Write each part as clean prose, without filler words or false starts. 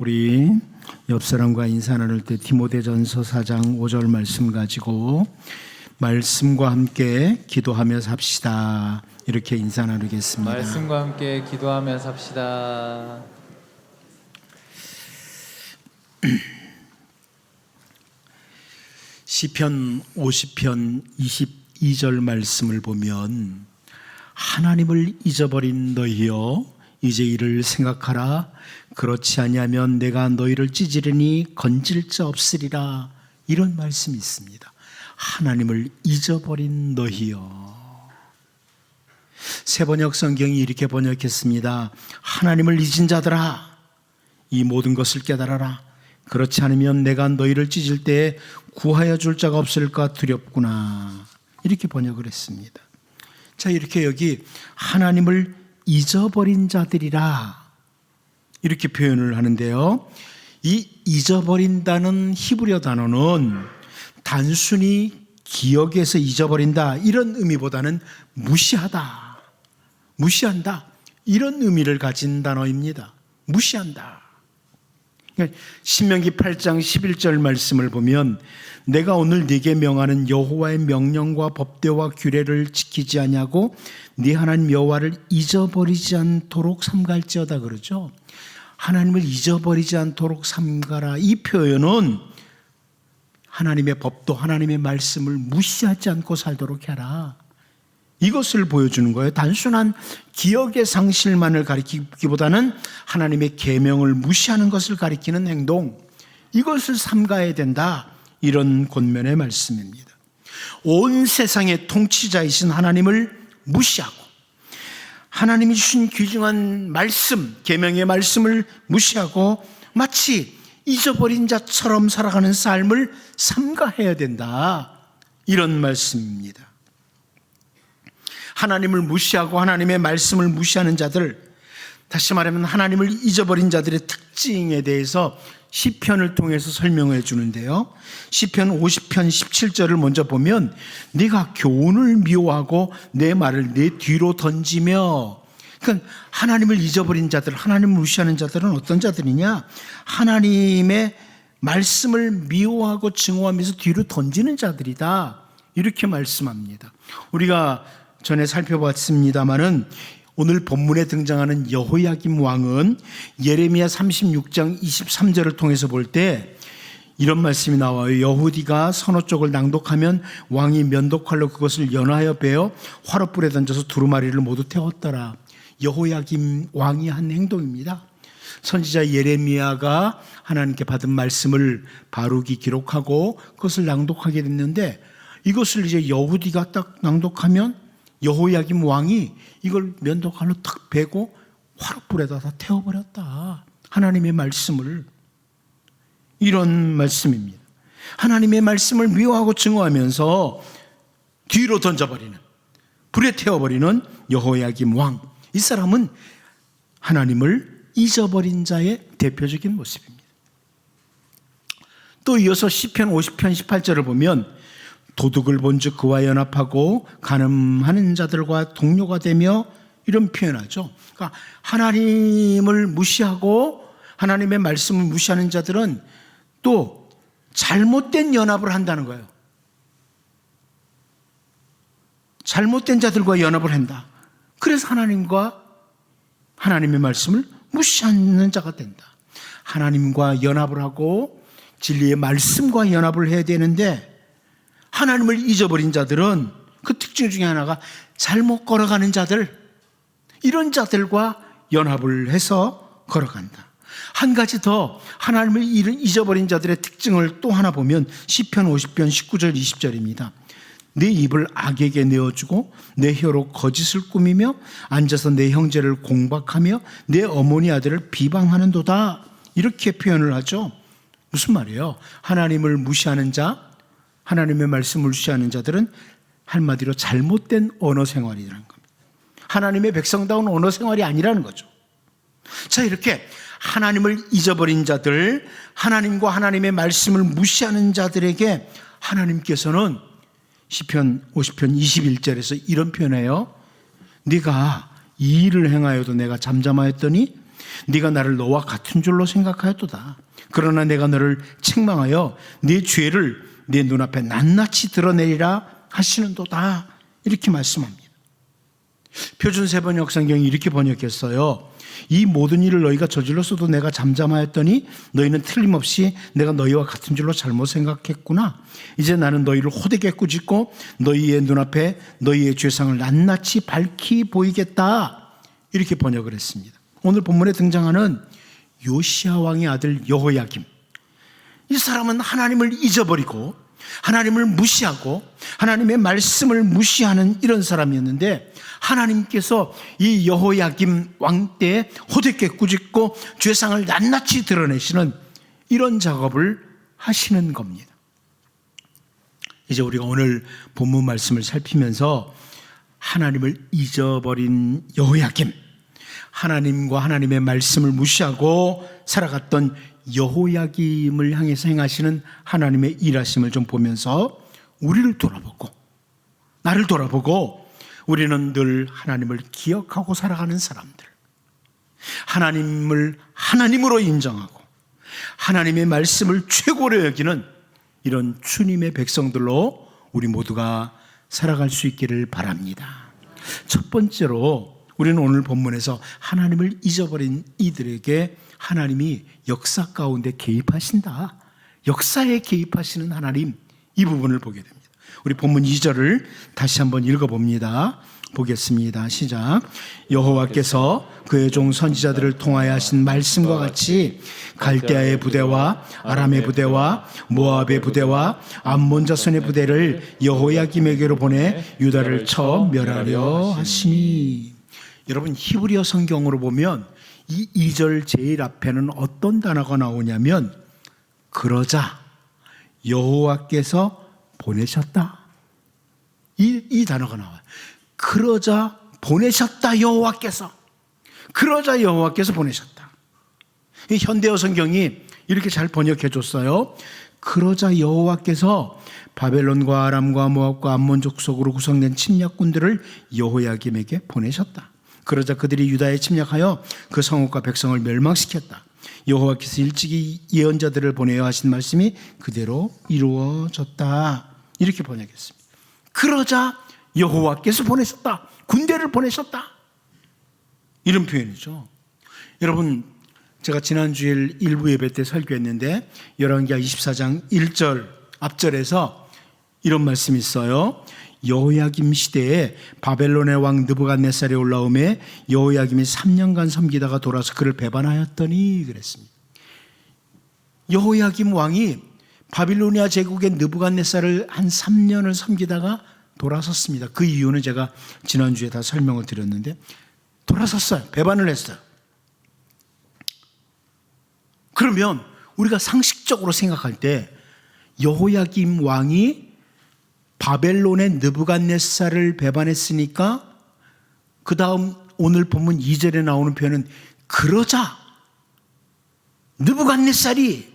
우리 옆 사람과 인사 나눌 때 디모데전서 4장 5절 말씀 가지고 말씀과 함께 기도하며 삽시다. 이렇게 인사 나누겠습니다. 말씀과 함께 기도하며 삽시다. 시편 50편 22절 말씀을 보면 하나님을 잊어버린 너희여 이제 이를 생각하라. 그렇지 아니하면 내가 너희를 찢으리니 건질 자 없으리라. 이런 말씀이 있습니다. 하나님을 잊어버린 너희여. 새번역 성경이 이렇게 번역했습니다. 하나님을 잊은 자들아, 이 모든 것을 깨달아라. 그렇지 않으면 내가 너희를 찢을 때에 구하여 줄 자가 없을까 두렵구나. 이렇게 번역을 했습니다. 자, 이렇게 여기 하나님을 잊어버린 자들이라 이렇게 표현을 하는데요. 이 잊어버린다는 히브리어 단어는 단순히 기억에서 잊어버린다 이런 의미보다는 무시하다, 무시한다 이런 의미를 가진 단어입니다. 무시한다. 신명기 8장 11절 말씀을 보면 내가 오늘 네게 명하는 여호와의 명령과 법대와 규례를 지키지 아니하고 네 하나님 여호와를 잊어버리지 않도록 삼갈지어다 그러죠. 하나님을 잊어버리지 않도록 삼가라. 이 표현은 하나님의 법도 하나님의 말씀을 무시하지 않고 살도록 해라. 이것을 보여주는 거예요. 단순한 기억의 상실만을 가리키기보다는 하나님의 계명을 무시하는 것을 가리키는 행동, 이것을 삼가야 된다. 이런 권면의 말씀입니다. 온 세상의 통치자이신 하나님을 무시하고 하나님이 주신 귀중한 말씀, 계명의 말씀을 무시하고 마치 잊어버린 자처럼 살아가는 삶을 삼가해야 된다. 이런 말씀입니다. 하나님을 무시하고 하나님의 말씀을 무시하는 자들, 다시 말하면 하나님을 잊어버린 자들의 특징에 대해서 시편을 통해서 설명해 주는데요. 시편 50편 17절을 먼저 보면 네가 교훈을 미워하고 내 말을 내 뒤로 던지며, 그러니까 하나님을 잊어버린 자들, 하나님을 무시하는 자들은 어떤 자들이냐? 하나님의 말씀을 미워하고 증오하면서 뒤로 던지는 자들이다. 이렇게 말씀합니다. 우리가 전에 살펴봤습니다마는 오늘 본문에 등장하는 여호야김 왕은 예레미야 36장 23절을 통해서 볼 때 이런 말씀이 나와요. 여호디가 선어 쪽을 낭독하면 왕이 면도칼로 그것을 연하여 베어 화롯불에 던져서 두루마리를 모두 태웠더라. 여호야김 왕이 한 행동입니다. 선지자 예레미야가 하나님께 받은 말씀을 바루기 기록하고 그것을 낭독하게 됐는데 이것을 이제 여호디가 딱 낭독하면 여호야김 왕이 이걸 면도칼로 탁 베고 화롯불에다 다 태워버렸다. 하나님의 말씀을. 이런 말씀입니다. 하나님의 말씀을 미워하고 증오하면서 뒤로 던져버리는, 불에 태워버리는 여호야김 왕. 이 사람은 하나님을 잊어버린 자의 대표적인 모습입니다. 또 이어서 시편 50편 18절을 보면 도둑을 본즉 그와 연합하고 간음하는 자들과 동료가 되며 이런 표현하죠. 그러니까 하나님을 무시하고 하나님의 말씀을 무시하는 자들은 또 잘못된 연합을 한다는 거예요. 잘못된 자들과 연합을 한다. 그래서 하나님과 하나님의 말씀을 무시하는 자가 된다. 하나님과 연합을 하고 진리의 말씀과 연합을 해야 되는데 하나님을 잊어버린 자들은 그 특징 중에 하나가 잘못 걸어가는 자들, 이런 자들과 연합을 해서 걸어간다. 한 가지 더 하나님을 잊어버린 자들의 특징을 또 하나 보면 시편 50편 19절 20절입니다. 내 입을 악에게 내어주고 내 혀로 거짓을 꾸미며 앉아서 내 형제를 공박하며 내 어머니 아들을 비방하는도다. 이렇게 표현을 하죠. 무슨 말이에요? 하나님을 무시하는 자, 하나님의 말씀을 무시하는 자들은 한마디로 잘못된 언어 생활이라는 겁니다. 하나님의 백성다운 언어 생활이 아니라는 거죠. 자, 이렇게 하나님을 잊어버린 자들, 하나님과 하나님의 말씀을 무시하는 자들에게 하나님께서는 시편 50편 21절에서 이런 표현해요. 네가 이 일을 행하여도 내가 잠잠하였더니 네가 나를 너와 같은 줄로 생각하였도다. 그러나 내가 너를 책망하여 네 죄를 네 눈앞에 낱낱이 드러내리라 하시는도다. 이렇게 말씀합니다. 표준 세번역 성경이 이렇게 번역했어요. 이 모든 일을 너희가 저질렀어도 내가 잠잠하였더니 너희는 틀림없이 내가 너희와 같은 줄로 잘못 생각했구나. 이제 나는 너희를 호되게 꾸짖고 너희의 눈앞에 너희의 죄상을 낱낱이 밝히 보이겠다. 이렇게 번역을 했습니다. 오늘 본문에 등장하는 요시야 왕의 아들 여호야김, 이 사람은 하나님을 잊어버리고 하나님을 무시하고 하나님의 말씀을 무시하는 이런 사람이었는데, 하나님께서 이 여호야김 왕 때에 호되게 꾸짖고 죄상을 낱낱이 드러내시는 이런 작업을 하시는 겁니다. 이제 우리가 오늘 본문 말씀을 살피면서 하나님을 잊어버린 여호야김, 하나님과 하나님의 말씀을 무시하고 살아갔던 여호야김을 향해서 행하시는 하나님의 일하심을 좀 보면서 우리를 돌아보고 나를 돌아보고 우리는 늘 하나님을 기억하고 살아가는 사람들, 하나님을 하나님으로 인정하고 하나님의 말씀을 최고로 여기는 이런 주님의 백성들로 우리 모두가 살아갈 수 있기를 바랍니다. 첫 번째로 우리는 오늘 본문에서 하나님을 잊어버린 이들에게 하나님이 역사 가운데 개입하신다, 역사에 개입하시는 하나님, 이 부분을 보게 됩니다. 우리 본문 2절을 다시 한번 읽어봅니다. 보겠습니다. 시작. 여호와께서 그의 종 선지자들을 통하여 하신 말씀과 같이 갈대아의 부대와 아람의 부대와 모압의 부대와 암몬 자손의 부대를 여호야김에게로 보내 유다를 쳐 멸하려 하시니. 여러분, 히브리어 성경으로 보면 이 2절 제일 앞에는 어떤 단어가 나오냐면 그러자 여호와께서 보내셨다, 이 단어가 나와요. 그러자 보내셨다, 여호와께서. 그러자 여호와께서 보내셨다. 이 현대어 성경이 이렇게 잘 번역해 줬어요. 그러자 여호와께서 바벨론과 아람과 모압과 암몬 족속으로 구성된 침략군들을 여호야김에게 보내셨다. 그러자 그들이 유다에 침략하여 그 성읍과 백성을 멸망시켰다. 여호와께서 일찍이 예언자들을 보내어 하신 말씀이 그대로 이루어졌다. 이렇게 번역했습니다. 그러자 여호와께서 보내셨다, 군대를 보내셨다, 이런 표현이죠. 여러분, 제가 지난주일 일부 예배 때 설교했는데 열왕기하 24장 1절 앞절에서 이런 말씀이 있어요. 여호야김 시대에 바벨론의 왕 느부갓네살이 올라오매 여호야김이 3년간 섬기다가 돌아서 그를 배반하였더니 그랬습니다. 여호야김 왕이 바빌로니아 제국의 느부갓네살을 한 3년을 섬기다가 돌아섰습니다. 그 이유는 제가 지난주에 다 설명을 드렸는데 돌아섰어요. 배반을 했어요. 그러면 우리가 상식적으로 생각할 때 여호야김 왕이 바벨론의 느부갓네살을 배반했으니까 그 다음 오늘 본문 2절에 나오는 표현은 그러자 느부갓네살이,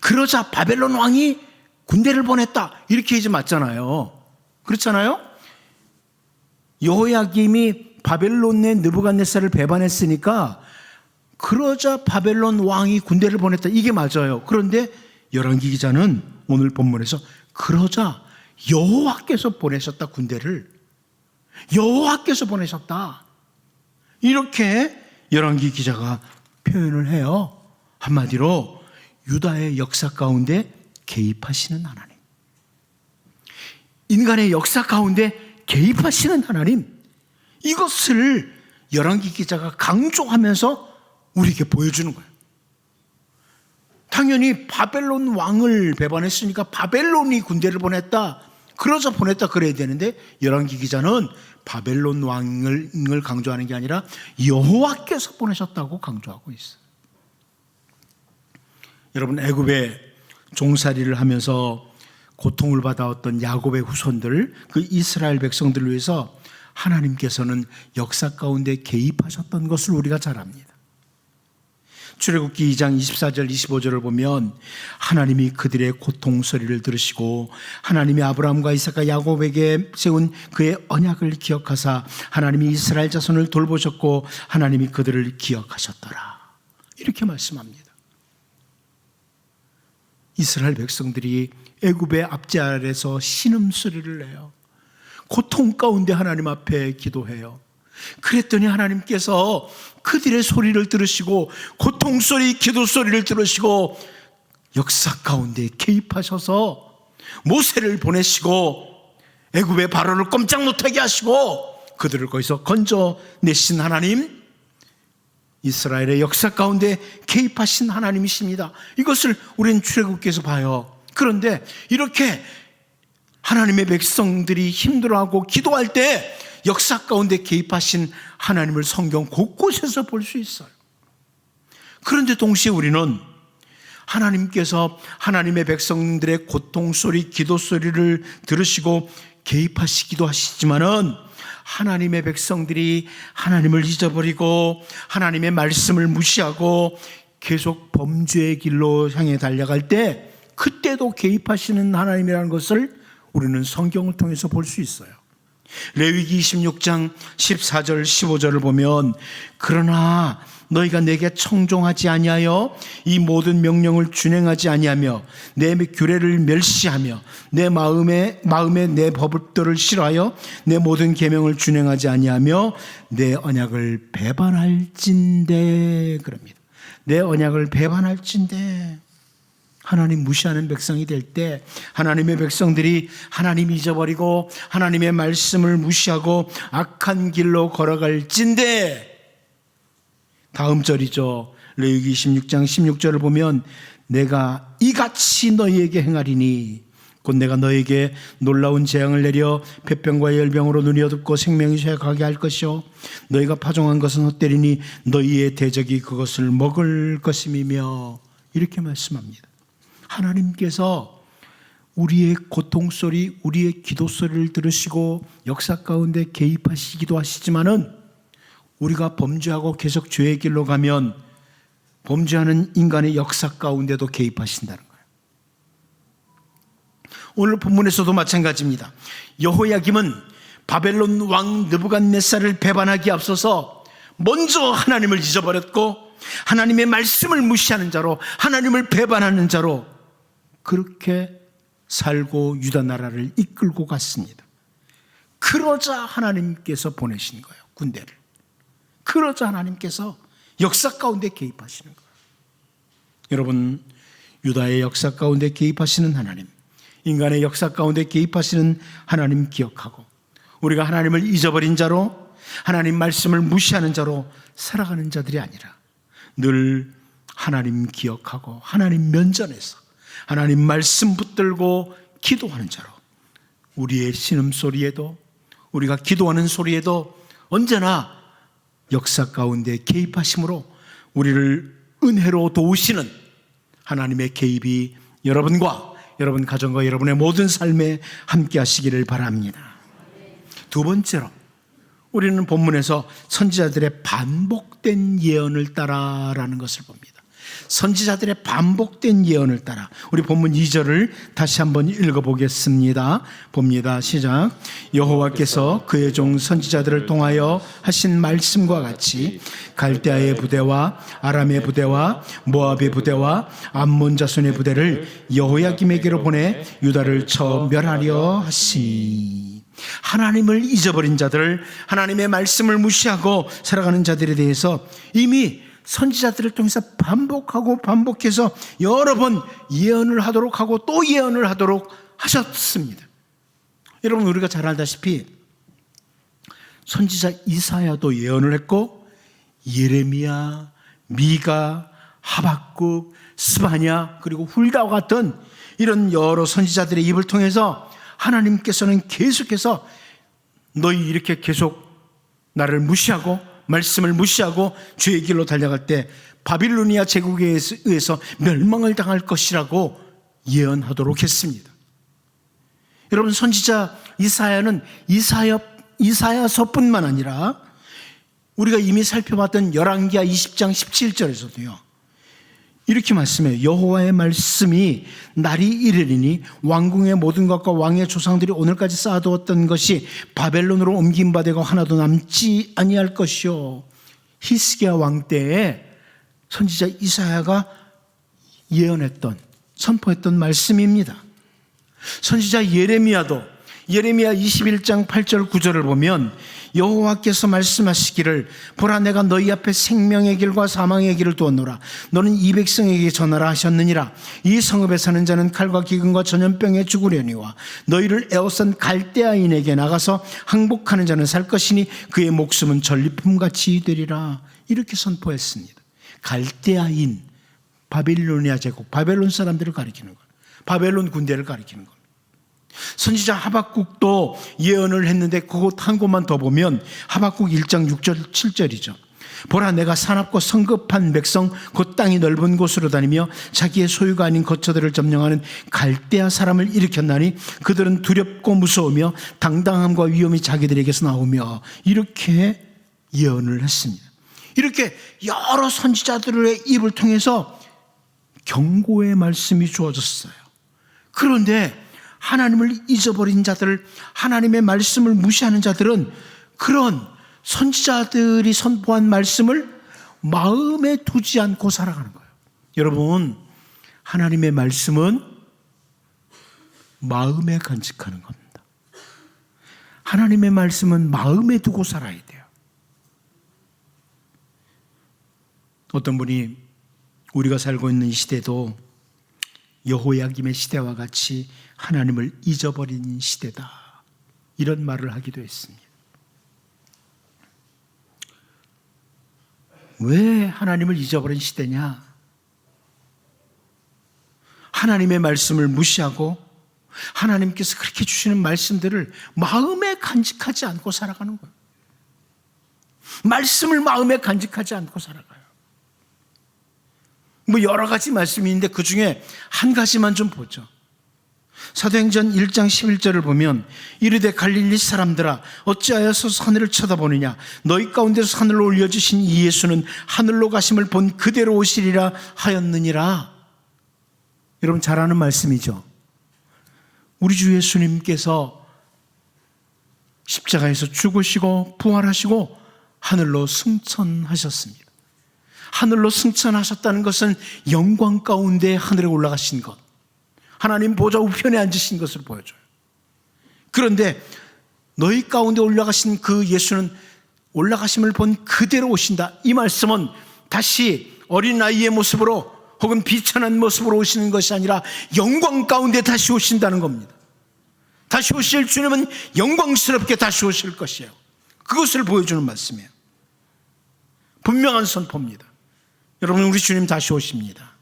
그러자 바벨론 왕이 군대를 보냈다, 이렇게 이제 맞잖아요. 그렇잖아요? 여호야김이 바벨론의 느부갓네살을 배반했으니까 그러자 바벨론 왕이 군대를 보냈다, 이게 맞아요. 그런데 열왕기 기자는 오늘 본문에서 그러자 여호와께서 보내셨다, 군대를 여호와께서 보내셨다, 이렇게 열왕기 기자가 표현을 해요. 한마디로 유다의 역사 가운데 개입하시는 하나님, 인간의 역사 가운데 개입하시는 하나님, 이것을 열왕기 기자가 강조하면서 우리에게 보여주는 거예요. 당연히 바벨론 왕을 배반했으니까 바벨론이 군대를 보냈다, 그러자 보냈다 그래야 되는데 열왕기 기자는 바벨론 왕을 강조하는 게 아니라 여호와께서 보내셨다고 강조하고 있어요. 여러분, 애굽에 종살이를 하면서 고통을 받아왔던 야곱의 후손들, 그 이스라엘 백성들을 위해서 하나님께서는 역사 가운데 개입하셨던 것을 우리가 잘 압니다. 출애굽기 2장 24절 25절을 보면 하나님이 그들의 고통 소리를 들으시고 하나님이 아브라함과 이삭과 야곱에게 세운 그의 언약을 기억하사 하나님이 이스라엘 자손을 돌보셨고 하나님이 그들을 기억하셨더라. 이렇게 말씀합니다. 이스라엘 백성들이 애굽의 압제 아래서 신음소리를 내요. 고통 가운데 하나님 앞에 기도해요. 그랬더니 하나님께서 그들의 소리를 들으시고 고통 소리, 기도 소리를 들으시고 역사 가운데 개입하셔서 모세를 보내시고 애굽의 바로를 꼼짝 못하게 하시고 그들을 거기서 건져내신 하나님, 이스라엘의 역사 가운데 개입하신 하나님이십니다. 이것을 우리는 출애굽기에서 봐요. 그런데 이렇게 하나님의 백성들이 힘들어하고 기도할 때 역사 가운데 개입하신 하나님을 성경 곳곳에서 볼 수 있어요. 그런데 동시에 우리는 하나님께서 하나님의 백성들의 고통 소리, 기도 소리를 들으시고 개입하시기도 하시지만은 하나님의 백성들이 하나님을 잊어버리고 하나님의 말씀을 무시하고 계속 범죄의 길로 향해 달려갈 때 그때도 개입하시는 하나님이라는 것을 우리는 성경을 통해서 볼 수 있어요. 레위기 26장 14절 15절을 보면 그러나 너희가 내게 청종하지 아니하여 이 모든 명령을 준행하지 아니하며 내 규례를 멸시하며 내 마음에 내 법들을 싫어하여 내 모든 계명을 준행하지 아니하며 내 언약을 배반할진대 그럽니다. 내 언약을 배반할진대. 하나님 무시하는 백성이 될 때 하나님의 백성들이 하나님 잊어버리고 하나님의 말씀을 무시하고 악한 길로 걸어갈진대. 다음 절이죠. 레위기 26장 16절을 보면 내가 이같이 너희에게 행하리니 곧 내가 너희에게 놀라운 재앙을 내려 폐병과 열병으로 눈이 어둡고 생명이 쇠약하게 할 것이요 너희가 파종한 것은 헛되리니 너희의 대적이 그것을 먹을 것임이며 이렇게 말씀합니다. 하나님께서 우리의 고통 소리, 우리의 기도 소리를 들으시고 역사 가운데 개입하시기도 하시지만은 우리가 범죄하고 계속 죄의 길로 가면 범죄하는 인간의 역사 가운데도 개입하신다는 거예요. 오늘 본문에서도 마찬가지입니다. 여호야김은 바벨론 왕 느부갓네살을 배반하기 앞서서 먼저 하나님을 잊어버렸고 하나님의 말씀을 무시하는 자로 하나님을 배반하는 자로 그렇게 살고 유다 나라를 이끌고 갔습니다. 그러자 하나님께서 보내신 거예요. 군대를. 그러자 하나님께서 역사 가운데 개입하시는 거예요. 여러분, 유다의 역사 가운데 개입하시는 하나님, 인간의 역사 가운데 개입하시는 하나님 기억하고 우리가 하나님을 잊어버린 자로 하나님 말씀을 무시하는 자로 살아가는 자들이 아니라 늘 하나님 기억하고 하나님 면전에서 하나님 말씀 붙들고 기도하는 자로 우리의 신음소리에도 우리가 기도하는 소리에도 언제나 역사 가운데 개입하심으로 우리를 은혜로 도우시는 하나님의 개입이 여러분과 여러분 가정과 여러분의 모든 삶에 함께 하시기를 바랍니다. 두 번째로 우리는 본문에서 선지자들의 반복된 예언을 따라라는 것을 봅니다. 선지자들의 반복된 예언을 따라 우리 본문 2절을 다시 한번 읽어보겠습니다. 봅니다. 시작. 여호와께서 그의 종 선지자들을 통하여 하신 말씀과 같이 갈대아의 부대와 아람의 부대와 모압의 부대와 암몬 자손의 부대를 여호야김에게로 보내 유다를 쳐 멸하려 하시니 하나님을 잊어버린 자들, 하나님의 말씀을 무시하고 살아가는 자들에 대해서 이미 선지자들을 통해서 반복해서 여러 번 예언을 하도록 하고 또 예언을 하도록 하셨습니다. 여러분, 우리가 잘 알다시피 선지자 이사야도 예언을 했고 예레미야, 미가, 하박국, 스바냐 그리고 훌다와 같은 이런 여러 선지자들의 입을 통해서 하나님께서는 계속해서 너희 이렇게 계속 나를 무시하고 말씀을 무시하고 죄의 길로 달려갈 때 바빌로니아 제국에 의해서 멸망을 당할 것이라고 예언하도록 했습니다. 여러분, 선지자 이사야는 이사야서뿐만 아니라 우리가 이미 살펴봤던 열왕기하 20장 17절에서도요 이렇게 말씀해요. 여호와의 말씀이 날이 이르리니 왕궁의 모든 것과 왕의 조상들이 오늘까지 쌓아두었던 것이 바벨론으로 옮긴 바 되고 하나도 남지 아니할 것이요. 히스기야 왕 때에 선지자 이사야가 예언했던, 선포했던 말씀입니다. 선지자 예레미야도 예레미야 21장 8절 9절을 보면 여호와께서 말씀하시기를 보라 내가 너희 앞에 생명의 길과 사망의 길을 두었노라. 너는 이 백성에게 전하라 하셨느니라. 이 성읍에 사는 자는 칼과 기근과 전염병에 죽으려니와 너희를 에워싼 갈대아인에게 나가서 항복하는 자는 살 것이니 그의 목숨은 전리품같이 되리라. 이렇게 선포했습니다. 갈대아인, 바빌로니아 제국, 바벨론 사람들을 가리키는 거예요. 바벨론 군대를 가리키는 겁니다. 선지자 하박국도 예언을 했는데 그곳 한 곳만 더 보면 하박국 1장 6절 7절이죠. 보라 내가 사납고 성급한 백성 곧 땅이 넓은 곳으로 다니며 자기의 소유가 아닌 거처들을 점령하는 갈대아 사람을 일으켰나니 그들은 두렵고 무서우며 당당함과 위엄이 자기들에게서 나오며 이렇게 예언을 했습니다. 이렇게 여러 선지자들의 입을 통해서 경고의 말씀이 주어졌어요. 그런데 하나님을 잊어버린 자들, 하나님의 말씀을 무시하는 자들은 그런 선지자들이 선포한 말씀을 마음에 두지 않고 살아가는 거예요. 여러분, 하나님의 말씀은 마음에 간직하는 겁니다. 하나님의 말씀은 마음에 두고 살아야 돼요. 어떤 분이 우리가 살고 있는 이 시대도 여호야김의 시대와 같이 하나님을 잊어버린 시대다, 이런 말을 하기도 했습니다. 왜 하나님을 잊어버린 시대냐? 하나님의 말씀을 무시하고 하나님께서 그렇게 주시는 말씀들을 마음에 간직하지 않고 살아가는 거예요. 말씀을 마음에 간직하지 않고 살아가요. 여러 가지 말씀이 있는데 그 중에 한 가지만 좀 보죠. 사도행전 1장 11절을 보면 이르되 갈릴리 사람들아 어찌하여서 하늘을 쳐다보느냐 너희 가운데서 하늘로 올려주신 이 예수는 하늘로 가심을 본 그대로 오시리라 하였느니라. 여러분 잘 아는 말씀이죠. 우리 주 예수님께서 십자가에서 죽으시고 부활하시고 하늘로 승천하셨습니다. 하늘로 승천하셨다는 것은 영광 가운데 하늘에 올라가신 것, 하나님 보좌 우편에 앉으신 것을 보여줘요. 그런데 너희 가운데 올라가신 그 예수는 올라가심을 본 그대로 오신다. 이 말씀은 다시 어린 아이의 모습으로 혹은 비천한 모습으로 오시는 것이 아니라 영광 가운데 다시 오신다는 겁니다. 다시 오실 주님은 영광스럽게 다시 오실 것이에요. 그것을 보여주는 말씀이에요. 분명한 선포입니다. 여러분, 우리 주님 다시 오십니다.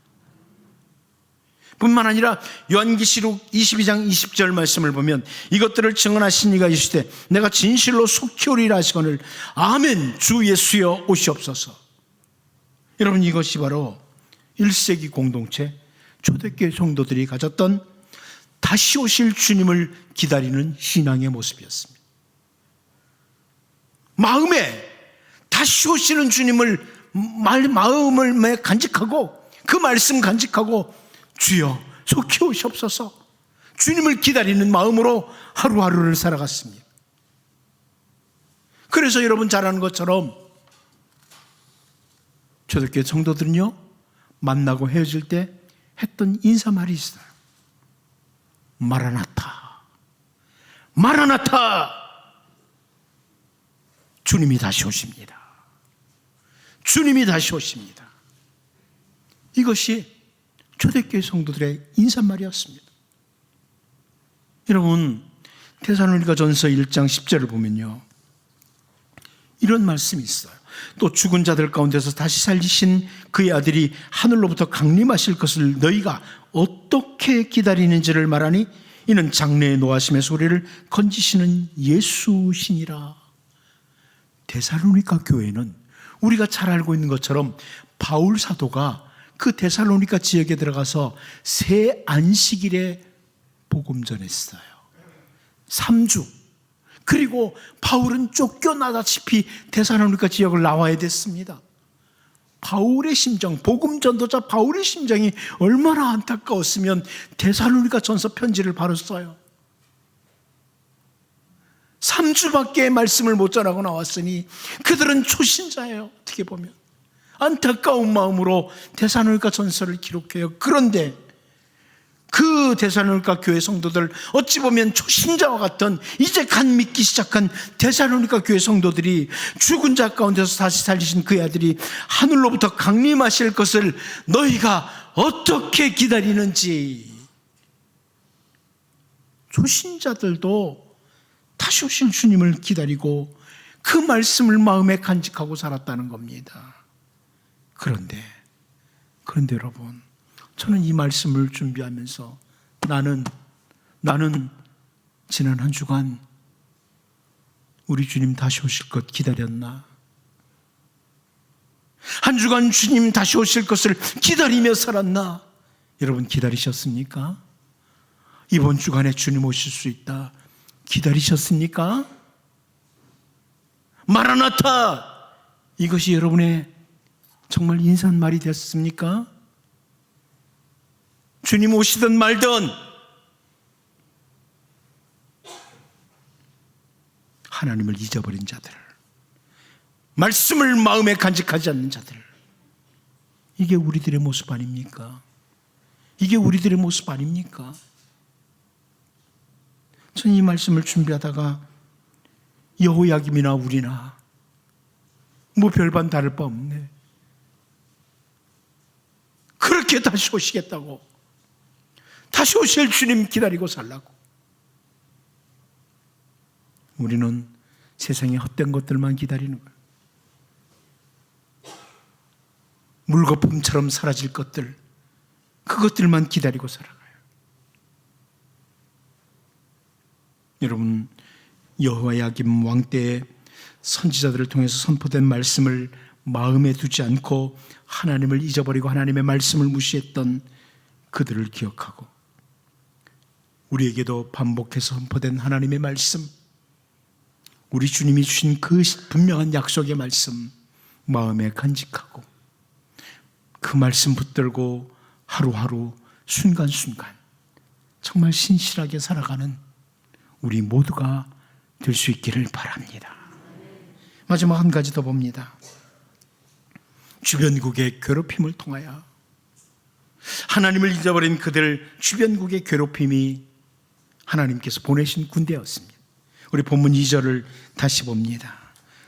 뿐만 아니라 요한계시록 22장 20절 말씀을 보면 이것들을 증언하신 이가 이르시되 내가 진실로 속히 오리라 하시거늘 아멘 주 예수여 오시옵소서. 여러분, 이것이 바로 1세기 공동체 초대교회 성도들이 가졌던 다시 오실 주님을 기다리는 신앙의 모습이었습니다. 마음에 다시 오시는 주님을 마음을 간직하고 그 말씀 간직하고 주여 속히 오시옵소서, 주님을 기다리는 마음으로 하루하루를 살아갔습니다. 그래서 여러분 잘 아는 것처럼 초대교회 성도들은요 만나고 헤어질 때 했던 인사말이 있어요. 마라나타, 마라나타. 주님이 다시 오십니다. 주님이 다시 오십니다. 이것이 초대교회 성도들의 인사말이었습니다. 여러분, 데살로니가전서 1장 10절을 보면요 이런 말씀이 있어요. 또 죽은 자들 가운데서 다시 살리신 그의 아들이 하늘로부터 강림하실 것을 너희가 어떻게 기다리는지를 말하니 이는 장래의 노하심의 소리를 건지시는 예수시니라. 데살로니가 교회는 우리가 잘 알고 있는 것처럼 바울 사도가 그 데살로니가 지역에 들어가서 새 안식일에 복음 전했어요. 3주. 그리고 바울은 쫓겨나다시피 데살로니가 지역을 나와야 됐습니다. 바울의 심정, 복음 전도자 바울의 심정이 얼마나 안타까웠으면 데살로니가 전서 편지를 바로 써요. 3주밖에 말씀을 못 전하고 나왔으니 그들은 초신자예요. 어떻게 보면 안타까운 마음으로 데살로니가 전서를 기록해요. 그런데 그 데살로니가 교회 성도들, 어찌 보면 초신자와 같던 이제 갓 믿기 시작한 데살로니가 교회 성도들이 죽은 자 가운데서 다시 살리신 그의 아들이 하늘로부터 강림하실 것을 너희가 어떻게 기다리는지. 초신자들도 다시 오실 주님을 기다리고 그 말씀을 마음에 간직하고 살았다는 겁니다. 그런데 여러분, 저는 이 말씀을 준비하면서 나는 지난 한 주간 우리 주님 다시 오실 것 기다렸나? 한 주간 주님 다시 오실 것을 기다리며 살았나? 여러분 기다리셨습니까? 이번 주간에 주님 오실 수 있다 기다리셨습니까? 마라나타! 이것이 여러분의 정말 인사말이 됐습니까? 주님 오시든 말든 하나님을 잊어버린 자들, 말씀을 마음에 간직하지 않는 자들, 이게 우리들의 모습 아닙니까? 이게 우리들의 모습 아닙니까? 저는 이 말씀을 준비하다가 여호야김이나 우리나 뭐 별반 다를 바 없네. 그렇게 다시 오시겠다고, 다시 오실 주님 기다리고 살라고. 우리는 세상의 헛된 것들만 기다리는 거예요. 물거품처럼 사라질 것들, 그것들만 기다리고 살아가요. 여러분, 여호야김 왕 때에 선지자들을 통해서 선포된 말씀을 마음에 두지 않고 하나님을 잊어버리고 하나님의 말씀을 무시했던 그들을 기억하고, 우리에게도 반복해서 선포된 하나님의 말씀, 우리 주님이 주신 그 분명한 약속의 말씀 마음에 간직하고 그 말씀 붙들고 하루하루 순간순간 정말 신실하게 살아가는 우리 모두가 될 수 있기를 바랍니다. 마지막 한 가지 더 봅니다. 주변국의 괴롭힘을 통하여 하나님을 잊어버린 그들 주변국의 괴롭힘이 하나님께서 보내신 군대였습니다. 우리 본문 2절을 다시 봅니다.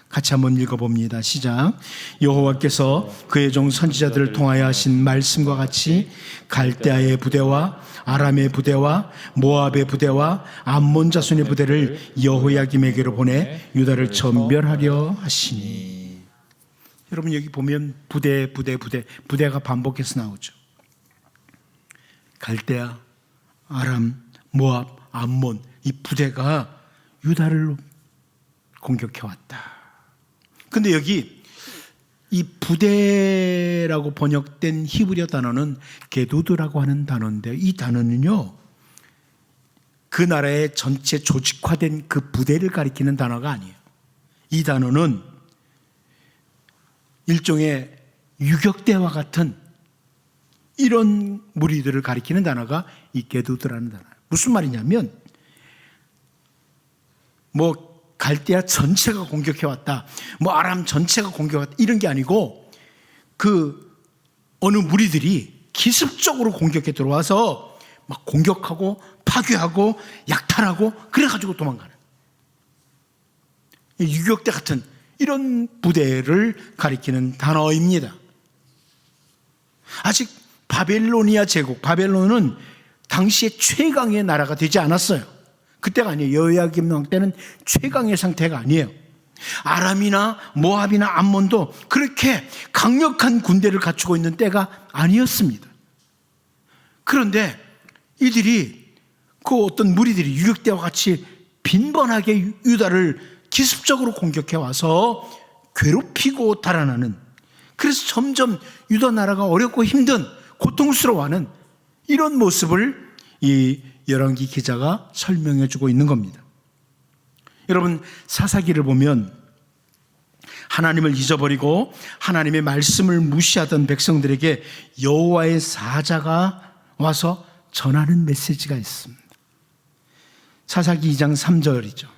같이 한번 읽어봅니다. 시작. 여호와께서 그의 종 선지자들을 통하여 하신 말씀과 같이 갈대아의 부대와 아람의 부대와 모압의 부대와 암몬 자손의 부대를 여호야김에게로 보내 유다를 전멸하려 하시니. 여러분 여기 보면 부대가 반복해서 나오죠. 갈대아, 아람, 모압, 암몬, 이 부대가 유다를 공격해왔다. 근데 여기 이 부대라고 번역된 히브리어 단어는 게두드라고 하는 단어인데, 이 단어는요 그 나라의 전체 조직화된 그 부대를 가리키는 단어가 아니에요. 이 단어는 일종의 유격대와 같은 이런 무리들을 가리키는 단어가 이 게두드라는 단어예요. 무슨 말이냐면 뭐 갈대아 전체가 공격해왔다, 뭐 아람 전체가 공격해왔다, 이런 게 아니고 그 어느 무리들이 기습적으로 공격해 들어와서 막 공격하고 파괴하고 약탈하고 그래가지고 도망가는 유격대 같은 이런 부대를 가리키는 단어입니다. 아직 바벨로니아 제국, 바벨론은 당시에 최강의 나라가 되지 않았어요. 그때가 아니에요. 여호야김 왕 때는 최강의 상태가 아니에요. 아람이나 모압이나 암몬도 그렇게 강력한 군대를 갖추고 있는 때가 아니었습니다. 그런데 이들이 그 어떤 무리들이 유격대와 같이 빈번하게 유다를 기습적으로 공격해 와서 괴롭히고 달아나는, 그래서 점점 유다 나라가 어렵고 힘든 고통스러워하는 이런 모습을 이 열왕기 기자가 설명해 주고 있는 겁니다. 여러분 사사기를 보면 하나님을 잊어버리고 하나님의 말씀을 무시하던 백성들에게 여호와의 사자가 와서 전하는 메시지가 있습니다. 사사기 2장 3절이죠.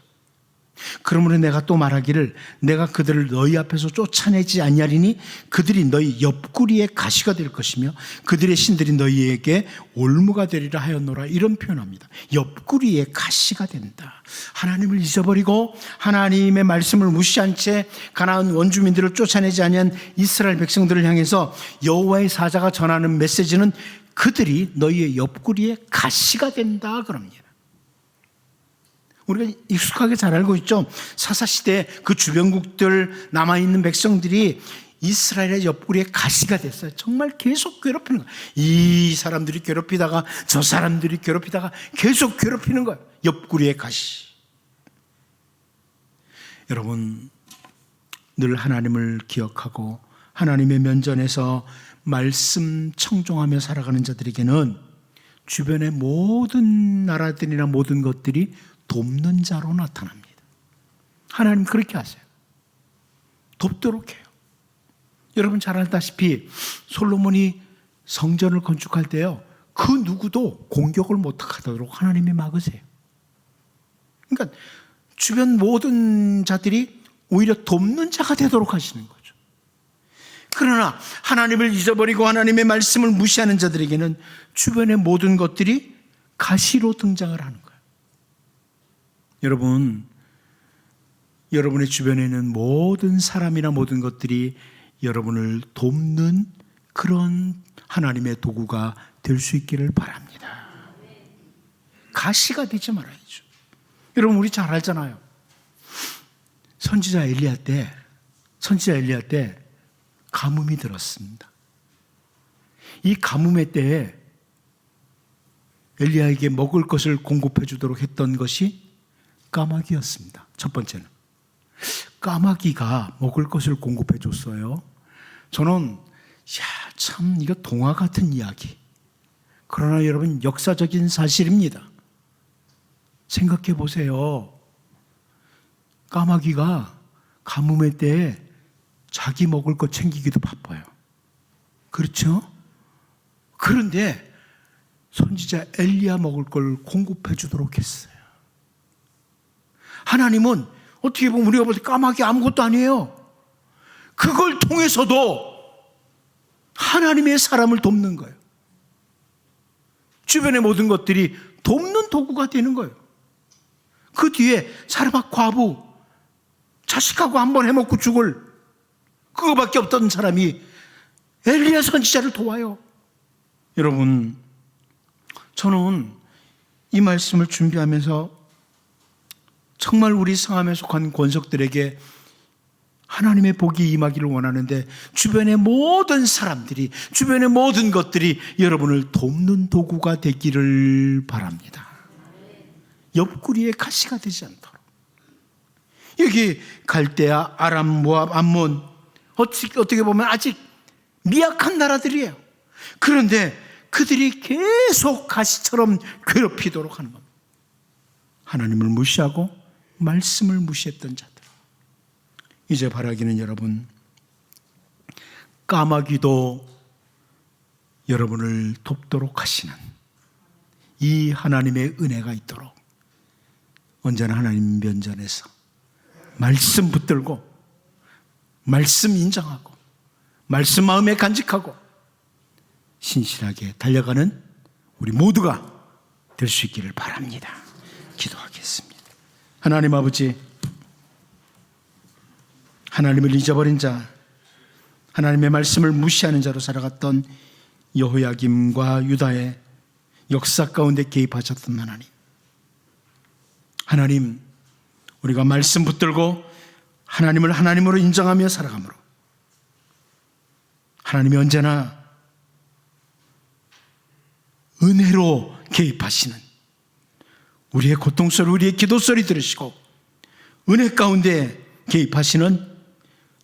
그러므로 내가 또 말하기를 내가 그들을 너희 앞에서 쫓아내지 아니하리니 그들이 너희 옆구리에 가시가 될 것이며 그들의 신들이 너희에게 올무가 되리라 하였노라. 이런 표현합니다. 옆구리에 가시가 된다. 하나님을 잊어버리고 하나님의 말씀을 무시한 채 가나안 원주민들을 쫓아내지 아니한 이스라엘 백성들을 향해서 여호와의 사자가 전하는 메시지는 그들이 너희의 옆구리에 가시가 된다 그럽니다. 우리가 익숙하게 잘 알고 있죠. 사사시대에 그 주변국들 남아있는 백성들이 이스라엘의 옆구리에 가시가 됐어요. 정말 계속 괴롭히는 거예요. 이 사람들이 괴롭히다가 저 사람들이 괴롭히다가 계속 괴롭히는 거예요. 옆구리에 가시. 여러분, 늘 하나님을 기억하고 하나님의 면전에서 말씀 청종하며 살아가는 자들에게는 주변의 모든 나라들이나 모든 것들이 돕는 자로 나타납니다. 하나님 그렇게 하세요. 돕도록 해요. 여러분 잘 알다시피 솔로몬이 성전을 건축할 때요, 그 누구도 공격을 못하도록 하나님이 막으세요. 그러니까 주변 모든 자들이 오히려 돕는 자가 되도록 하시는 거죠. 그러나 하나님을 잊어버리고 하나님의 말씀을 무시하는 자들에게는 주변의 모든 것들이 가시로 등장을 하는 거예요. 여러분, 여러분의 주변에 있는 모든 사람이나 모든 것들이 여러분을 돕는 그런 하나님의 도구가 될 수 있기를 바랍니다. 가시가 되지 말아야죠. 여러분, 우리 잘 알잖아요. 선지자 엘리야 때 가뭄이 들었습니다. 이 가뭄의 때에 엘리야에게 먹을 것을 공급해 주도록 했던 것이 까마귀였습니다. 첫 번째는 까마귀가 먹을 것을 공급해 줬어요. 저는 참 이거 동화 같은 이야기. 그러나 여러분 역사적인 사실입니다. 생각해 보세요. 까마귀가 가뭄의 때에 자기 먹을 것 챙기기도 바빠요. 그렇죠? 그런데 선지자 엘리야 먹을 걸 공급해 주도록 했어요. 하나님은 어떻게 보면 우리가 볼 때 까마귀 아무것도 아니에요. 그걸 통해서도 하나님의 사람을 돕는 거예요. 주변의 모든 것들이 돕는 도구가 되는 거예요. 그 뒤에 사르밧 과부, 자식하고 한번 해먹고 죽을 그거밖에 없던 사람이 엘리야 선지자를 도와요. 여러분, 저는 이 말씀을 준비하면서 정말 우리 성함에 속한 권속들에게 하나님의 복이 임하기를 원하는데 주변의 모든 사람들이, 주변의 모든 것들이 여러분을 돕는 도구가 되기를 바랍니다. 옆구리에 가시가 되지 않도록. 여기 갈대아, 아람, 모압, 암몬 어떻게 보면 아직 미약한 나라들이에요. 그런데 그들이 계속 가시처럼 괴롭히도록 하는 겁니다. 하나님을 무시하고 말씀을 무시했던 자들. 이제 바라기는 여러분, 까마귀도 여러분을 돕도록 하시는 이 하나님의 은혜가 있도록 언제나 하나님 면전에서 말씀 붙들고 말씀 인정하고 말씀 마음에 간직하고 신실하게 달려가는 우리 모두가 될 수 있기를 바랍니다. 기도하겠습니다. 하나님 아버지, 하나님을 잊어버린 자, 하나님의 말씀을 무시하는 자로 살아갔던 여호야김과 유다의 역사 가운데 개입하셨던 하나님, 하나님, 우리가 말씀 붙들고 하나님을 하나님으로 인정하며 살아가므로 하나님이 언제나 은혜로 개입하시는 우리의 고통소리, 우리의 기도소리 들으시고 은혜 가운데 개입하시는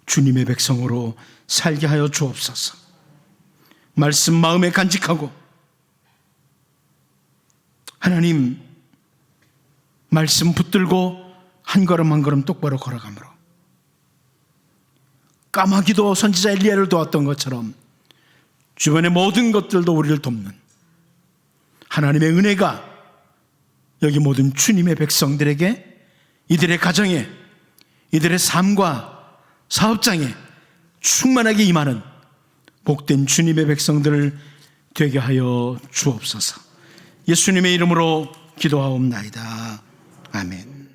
주님의 백성으로 살게 하여 주옵소서. 말씀 마음에 간직하고 하나님 말씀 붙들고 한 걸음 한 걸음 똑바로 걸어가므로 까마귀도 선지자 엘리야를 도왔던 것처럼 주변의 모든 것들도 우리를 돕는 하나님의 은혜가 여기 모든 주님의 백성들에게, 이들의 가정에, 이들의 삶과 사업장에 충만하게 임하는 복된 주님의 백성들을 되게 하여 주옵소서. 예수님의 이름으로 기도하옵나이다. 아멘.